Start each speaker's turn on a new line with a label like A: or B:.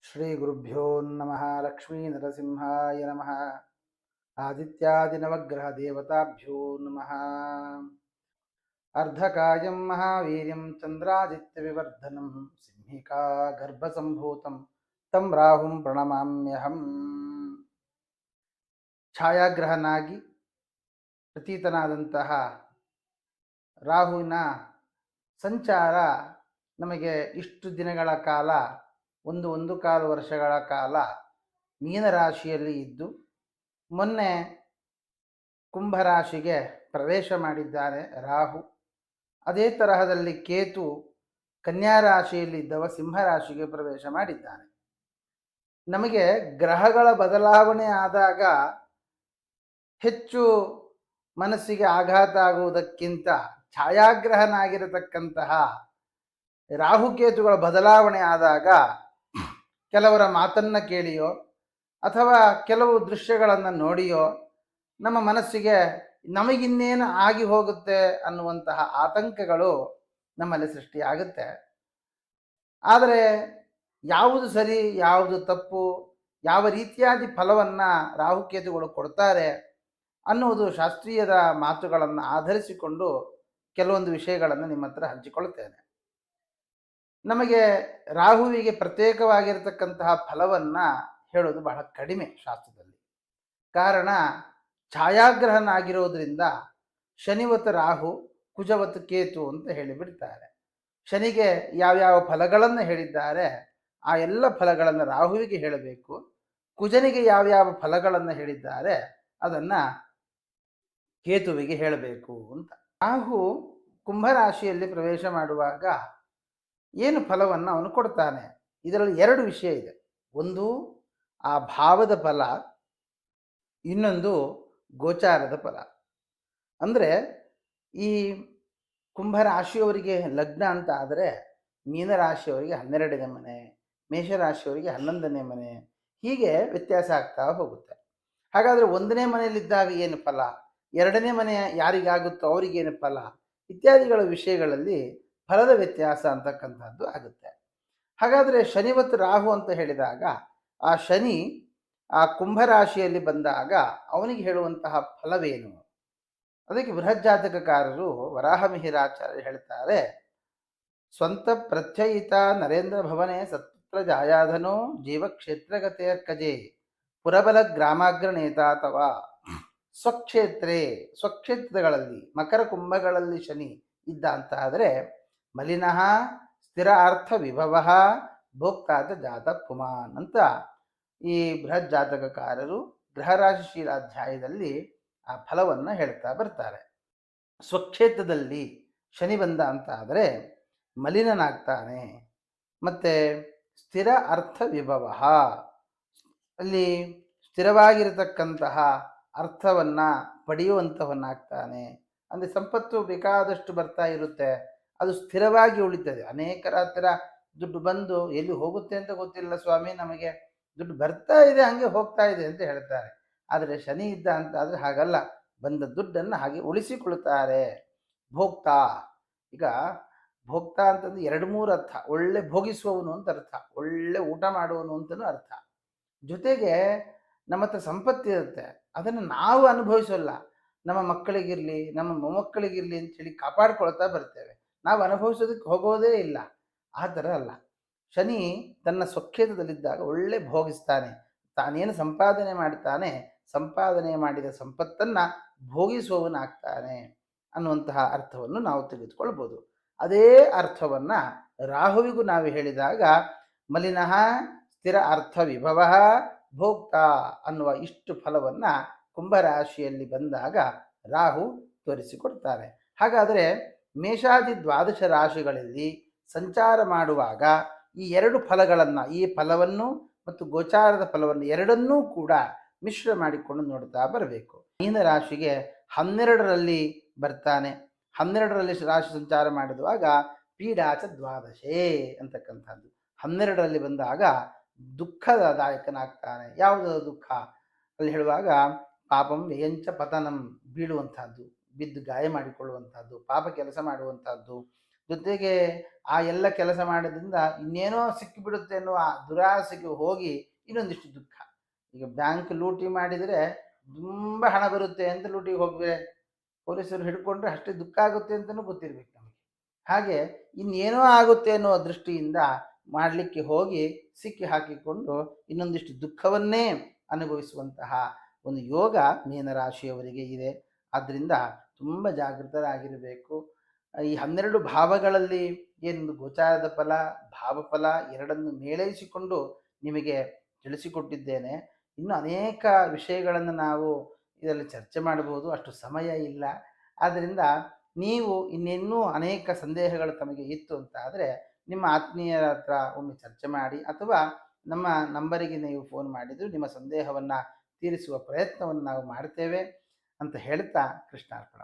A: ಶ್ರೀ ಗುರುಭ್ಯೋ ನಮಃ. ಲಕ್ಷ್ಮೀ ನರಸಿಂಹಾಯ ನಮಃ. ಆದಿತ್ಯಾದಿನವಗ್ರಹ ದೇವತಾಭ್ಯೋ ನಮಃ. ಅರ್ಧಕಾಯಂ ಮಹಾವೀರ್ಯಂ ಚಂದ್ರಾದಿತ್ಯ ವಿವರ್ಧನಂ ಸಿಂಹಿಕಾ ಗರ್ಭಸಂಭೂತಂ ತಂ ರಾಹುಂ ಪ್ರಣಮಾಮ್ಯಹಂ. ಛಾಯಾಗ್ರಹನಾಗಿ ಪ್ರತೀತನಾದಂತಹ ರಾಹುವಿನ ಸಂಚಾರ ನಮಗೆ ಇಷ್ಟು ದಿನಗಳ ಕಾಲ, ಒಂದು ಕಾಲು ವರ್ಷಗಳ ಕಾಲ ಮೀನರಾಶಿಯಲ್ಲಿ ಇದ್ದು ಮೊನ್ನೆ ಕುಂಭರಾಶಿಗೆ ಪ್ರವೇಶ ಮಾಡಿದ್ದಾನೆ ರಾಹು. ಅದೇ ತರಹದಲ್ಲಿ ಕೇತು ಕನ್ಯಾ ರಾಶಿಯಲ್ಲಿದ್ದವ ಸಿಂಹರಾಶಿಗೆ ಪ್ರವೇಶ ಮಾಡಿದ್ದಾನೆ. ನಮಗೆ ಗ್ರಹಗಳ ಬದಲಾವಣೆ ಆದಾಗ ಹೆಚ್ಚು ಮನಸ್ಸಿಗೆ ಆಘಾತ ಆಗುವುದಕ್ಕಿಂತ ಛಾಯಾಗ್ರಹನಾಗಿರತಕ್ಕಂತಹ ರಾಹುಕೇತುಗಳ ಬದಲಾವಣೆ ಆದಾಗ ಕೆಲವರ ಮಾತನ್ನ ಕೇಳಿಯೋ ಅಥವಾ ಕೆಲವು ದೃಶ್ಯಗಳನ್ನು ನೋಡಿಯೋ ನಮ್ಮ ಮನಸ್ಸಿಗೆ ನಮಗಿನ್ನೇನು ಆಗಿ ಹೋಗುತ್ತೆ ಅನ್ನುವಂತಹ ಆತಂಕಗಳು ನಮ್ಮಲ್ಲಿ ಸೃಷ್ಟಿಯಾಗುತ್ತೆ. ಆದರೆ ಯಾವುದು ಸರಿ, ಯಾವುದು ತಪ್ಪು, ಯಾವ ರೀತಿಯಾದಿ ಫಲವನ್ನು ರಾಹುಕೇತುಗಳು ಕೊಡ್ತಾರೆ ಅನ್ನುವುದು ಶಾಸ್ತ್ರೀಯದ ಮಾತುಗಳನ್ನು ಆಧರಿಸಿಕೊಂಡು ಕೆಲವೊಂದು ವಿಷಯಗಳನ್ನು ನಿಮ್ಮ ಹತ್ರ ಹಂಚಿಕೊಳ್ತೇನೆ. ನಮಗೆ ರಾಹುವಿಗೆ ಪ್ರತ್ಯೇಕವಾಗಿರತಕ್ಕಂತಹ ಫಲವನ್ನು ಹೇಳೋದು ಬಹಳ ಕಡಿಮೆ ಶಾಸ್ತ್ರದಲ್ಲಿ. ಕಾರಣ, ಛಾಯಾಗ್ರಹನಾಗಿರೋದ್ರಿಂದ ಶನಿವತ್ ರಾಹು, ಕುಜವತ್ ಕೇತು ಅಂತ ಹೇಳಿಬಿಡ್ತಾರೆ. ಶನಿಗೆ ಯಾವ್ಯಾವ ಫಲಗಳನ್ನು ಹೇಳಿದ್ದಾರೆ ಆ ಎಲ್ಲ ಫಲಗಳನ್ನು ರಾಹುವಿಗೆ ಹೇಳಬೇಕು. ಕುಜನಿಗೆ ಯಾವ್ಯಾವ ಫಲಗಳನ್ನು ಹೇಳಿದ್ದಾರೆ ಅದನ್ನು ಕೇತುವಿಗೆ ಹೇಳಬೇಕು ಅಂತ. ರಾಹು ಕುಂಭರಾಶಿಯಲ್ಲಿ ಪ್ರವೇಶ ಮಾಡುವಾಗ ಏನು ಫಲವನ್ನು ಅವನು ಕೊಡ್ತಾನೆ? ಇದರಲ್ಲಿ ಎರಡು ವಿಷಯ ಇದೆ. ಒಂದು ಆ ಭಾವದ ಫಲ, ಇನ್ನೊಂದು ಗೋಚಾರದ ಫಲ. ಅಂದರೆ ಈ ಕುಂಭರಾಶಿಯವರಿಗೆ ಲಗ್ನ ಅಂತ ಆದರೆ ಮೀನರಾಶಿಯವರಿಗೆ 12ನೇ ಮನೆ, ಮೇಷರಾಶಿಯವರಿಗೆ 11ನೇ ಮನೆ, ಹೀಗೆ ವ್ಯತ್ಯಾಸ ಆಗ್ತಾ ಹೋಗುತ್ತೆ. ಹಾಗಾದರೆ 1ನೇ ಮನೆಯಲ್ಲಿದ್ದಾಗ ಏನು ಫಲ, 2ನೇ ಮನೆ ಯಾರಿಗಾಗುತ್ತೋ ಅವರಿಗೇನು ಫಲ ಇತ್ಯಾದಿಗಳ ವಿಷಯಗಳಲ್ಲಿ ಫಲದ ವ್ಯತ್ಯಾಸ ಅಂತಕ್ಕಂಥದ್ದು ಆಗುತ್ತೆ. ಹಾಗಾದರೆ ಶನಿವತ್ ರಾಹು ಅಂತ ಹೇಳಿದಾಗ ಆ ಶನಿ ಆ ಕುಂಭರಾಶಿಯಲ್ಲಿ ಬಂದಾಗ ಅವನಿಗೆ ಹೇಳುವಂತಹ ಫಲವೇನು? ಅದಕ್ಕೆ ಬೃಹಜ್ಜಾತಕಕಾರರು ವರಾಹಮಿಹಿರಾಚಾರ್ಯ ಹೇಳ್ತಾರೆ, ಸ್ವಂತ ಪ್ರತ್ಯಯಿತ ನರೇಂದ್ರ ಭವನೆ ಸತ್ಪುತ್ರ ಜಾಯಾಧನೋ ಜೀವಕ್ಷೇತ್ರಗತೇರ್ಕಜೆ ಪುರಬಲ ಗ್ರಾಮಾಗ್ರ ನೇತ ಅಥವಾ ಸ್ವಕ್ಷೇತ್ರಗಳಲ್ಲಿ ಮಕರ ಕುಂಭಗಳಲ್ಲಿ ಶನಿ ಇದ್ದ ಅಂತ ಆದರೆ ಮಲಿನಃ ಸ್ಥಿರ ಅರ್ಥ ವಿಭವ ಭೋಕ್ತಾತ ಜಾತ ಪುಮಾನ್ ಅಂತ ಈ ಬೃಹತ್ ಜಾತಕಕಾರರು ಗ್ರಹರಾಶಿಶೀಲಾಧ್ಯಾಯದಲ್ಲಿ ಆ ಫಲವನ್ನು ಹೇಳ್ತಾ ಬರ್ತಾರೆ. ಸ್ವಕ್ಷೇತ್ರದಲ್ಲಿ ಶನಿ ಬಂದ ಅಂತ ಆದರೆ ಮಲಿನನಾಗ್ತಾನೆ. ಮತ್ತೆ ಸ್ಥಿರ ಅರ್ಥ ವಿಭವ, ಅಲ್ಲಿ ಸ್ಥಿರವಾಗಿರತಕ್ಕಂತಹ ಅರ್ಥವನ್ನು ಪಡೆಯುವಂಥವನ್ನಾಗ್ತಾನೆ. ಅಂದರೆ ಸಂಪತ್ತು ಬೇಕಾದಷ್ಟು ಬರ್ತಾ ಇರುತ್ತೆ, ಅದು ಸ್ಥಿರವಾಗಿ ಉಳಿತದೆ. ಅನೇಕರ ಹತ್ತಿರ ದುಡ್ಡು ಬಂದು ಎಲ್ಲಿ ಹೋಗುತ್ತೆ ಅಂತ ಗೊತ್ತಿಲ್ಲ ಸ್ವಾಮಿ, ನಮಗೆ ದುಡ್ಡು ಬರ್ತಾ ಇದೆ ಹಂಗೆ ಹೋಗ್ತಾ ಇದೆ ಅಂತ ಹೇಳ್ತಾರೆ. ಆದರೆ ಶನಿ ಇದ್ದ ಅಂತ ಆದರೆ ಹಾಗಲ್ಲ, ಬಂದ ದುಡ್ಡನ್ನು ಹಾಗೆ ಉಳಿಸಿಕೊಳ್ತಾರೆ. ಭೋಕ್ತಾ, ಈಗ ಭೋಕ್ತಾ ಅಂತಂದ್ರೆ 2-3 ಅರ್ಥ. ಒಳ್ಳೆ ಭೋಗಿಸುವವನು ಅಂತ ಅರ್ಥ, ಒಳ್ಳೆ ಊಟ ಮಾಡುವವನು ಅಂತಲೂ ಅರ್ಥ. ಜೊತೆಗೆ ನಮ್ಮ ಹತ್ರ ಸಂಪತ್ತಿರುತ್ತೆ, ಅದನ್ನು ನಾವು ಅನುಭವಿಸೋಲ್ಲ, ನಮ್ಮ ಮಕ್ಕಳಿಗಿರಲಿ ನಮ್ಮ ಮೊಮ್ಮಕ್ಕಳಿಗಿರಲಿ ಅಂತೇಳಿ ಕಾಪಾಡ್ಕೊಳ್ತಾ ಬರ್ತೇವೆ. ನಾವು ಅನುಭವಿಸೋದಕ್ಕೆ ಹೋಗೋದೇ ಇಲ್ಲ. ಆ ಥರ ಅಲ್ಲ, ಶನಿ ತನ್ನ ಸ್ವಕ್ಷೇತ್ರದಲ್ಲಿದ್ದಾಗ ಒಳ್ಳೆ ಭೋಗಿಸ್ತಾನೆ. ತಾನೇನು ಸಂಪಾದನೆ ಮಾಡ್ತಾನೆ, ಸಂಪಾದನೆ ಮಾಡಿದ ಸಂಪತ್ತನ್ನು ಭೋಗಿಸುವವನಾಗ್ತಾನೆ ಅನ್ನುವಂತಹ ಅರ್ಥವನ್ನು ನಾವು ತೆಗೆದುಕೊಳ್ಬೋದು. ಅದೇ ಅರ್ಥವನ್ನು ರಾಹುವಿಗೂ ನಾವು ಹೇಳಿದಾಗ ಮಲಿನಃ ಸ್ಥಿರ ಅರ್ಥ ವಿಭವ ಭೋಕ್ತಾ ಅನ್ನುವ ಇಷ್ಟು ಫಲವನ್ನು ಕುಂಭರಾಶಿಯಲ್ಲಿ ಬಂದಾಗ ರಾಹು ತೋರಿಸಿಕೊಡ್ತಾನೆ. ಹಾಗಾದರೆ ಮೇಷಾದಿ 12 ರಾಶಿಗಳಲ್ಲಿ ಸಂಚಾರ ಮಾಡುವಾಗ ಈ ಎರಡು ಫಲಗಳನ್ನು, ಈ ಫಲವನ್ನು ಮತ್ತು ಗೋಚಾರದ ಫಲವನ್ನು ಎರಡನ್ನೂ ಕೂಡ ಮಿಶ್ರ ಮಾಡಿಕೊಂಡು ನೋಡ್ತಾ ಬರಬೇಕು. ಮೀನ ರಾಶಿಗೆ 12ರಲ್ಲಿ ಬರ್ತಾನೆ. 12ರಲ್ಲಿ ರಾಶಿ ಸಂಚಾರ ಮಾಡಿದುವಾಗ ಪೀಡಾಚ ದ್ವಾದಶೇ ಅಂತಕ್ಕಂಥದ್ದು. 12ರಲ್ಲಿ ಬಂದಾಗ ದುಃಖದಾಯಕನಾಗ್ತಾನೆ. ಯಾವುದು ದುಃಖ ಅಲ್ಲಿ ಹೇಳುವಾಗ ಪಾಪಂ ವ್ಯಯಂಚ ಪತನಂ, ಬೀಳುವಂಥದ್ದು, ಬಿದ್ದು ಗಾಯ ಮಾಡಿಕೊಳ್ಳುವಂಥದ್ದು, ಪಾಪ ಕೆಲಸ ಮಾಡುವಂಥದ್ದು, ಜೊತೆಗೆ ಆ ಎಲ್ಲ ಕೆಲಸ ಮಾಡೋದ್ರಿಂದ ಇನ್ನೇನೋ ಸಿಕ್ಕಿಬಿಡುತ್ತೆ ಅನ್ನುವ ದುರಾಸೆಗೆ ಹೋಗಿ ಇನ್ನೊಂದಿಷ್ಟು ದುಃಖ. ಈಗ ಬ್ಯಾಂಕ್ ಲೂಟಿ ಮಾಡಿದರೆ ತುಂಬ ಹಣ ಬರುತ್ತೆ ಅಂತ ಲೂಟಿಗೆ ಹೋಗ್বে ಪೊಲೀಸರು ಹಿಡ್ಕೊಂಡ್ರೆ ಅಷ್ಟೇ ದುಃಖ ಆಗುತ್ತೆ ಅಂತಲೂ ಗೊತ್ತಿರ್ಬೇಕು ನಮಗೆ. ಹಾಗೆ ಇನ್ನೇನೋ ಆಗುತ್ತೆ ಅನ್ನೋ ದೃಷ್ಟಿಯಿಂದ ಮಾಡಲಿಕ್ಕೆ ಹೋಗಿ ಸಿಕ್ಕಿ ಹಾಕಿಕೊಂಡು ಇನ್ನೊಂದಿಷ್ಟು ದುಃಖವನ್ನೇ ಅನುಭವಿಸುವಂತಹ ಒಂದು ಯೋಗ ಮೀನರಾಶಿಯವರಿಗೆ ಇದೆ. ಆದ್ದರಿಂದ ತುಂಬ ಜಾಗೃತರಾಗಿರಬೇಕು. ಈ 12 ಭಾವಗಳಲ್ಲಿ ಏನು ಗೋಚಾರದ ಫಲ, ಭಾವಫಲ ಎರಡನ್ನು ಮೇಳೈಸಿಕೊಂಡು ನಿಮಗೆ ತಿಳಿಸಿಕೊಟ್ಟಿದ್ದೇನೆ. ಇನ್ನು ಅನೇಕ ವಿಷಯಗಳನ್ನು ನಾವು ಇದರಲ್ಲಿ ಚರ್ಚೆ ಮಾಡಬಹುದು, ಅಷ್ಟು ಸಮಯ ಇಲ್ಲ. ಆದ್ದರಿಂದ ನೀವು ಇನ್ನಿನ್ನೂ ಅನೇಕ ಸಂದೇಹಗಳು ತಮಗೆ ಇತ್ತು ಅಂತ ಆದರೆ ನಿಮ್ಮ ಆತ್ಮೀಯರ ಹತ್ರ ಒಮ್ಮೆ ಚರ್ಚೆ ಮಾಡಿ, ಅಥವಾ ನಮ್ಮ ನಂಬರಿಗೆ ನೀವು ಫೋನ್ ಮಾಡಿದರೂ ನಿಮ್ಮ ಸಂದೇಹವನ್ನು ತೀರಿಸುವ ಪ್ರಯತ್ನವನ್ನು ನಾವು ಮಾಡ್ತೇವೆ ಅಂತ ಹೇಳ್ತಾ ಕೃಷ್ಣಾರ್ಪಣ.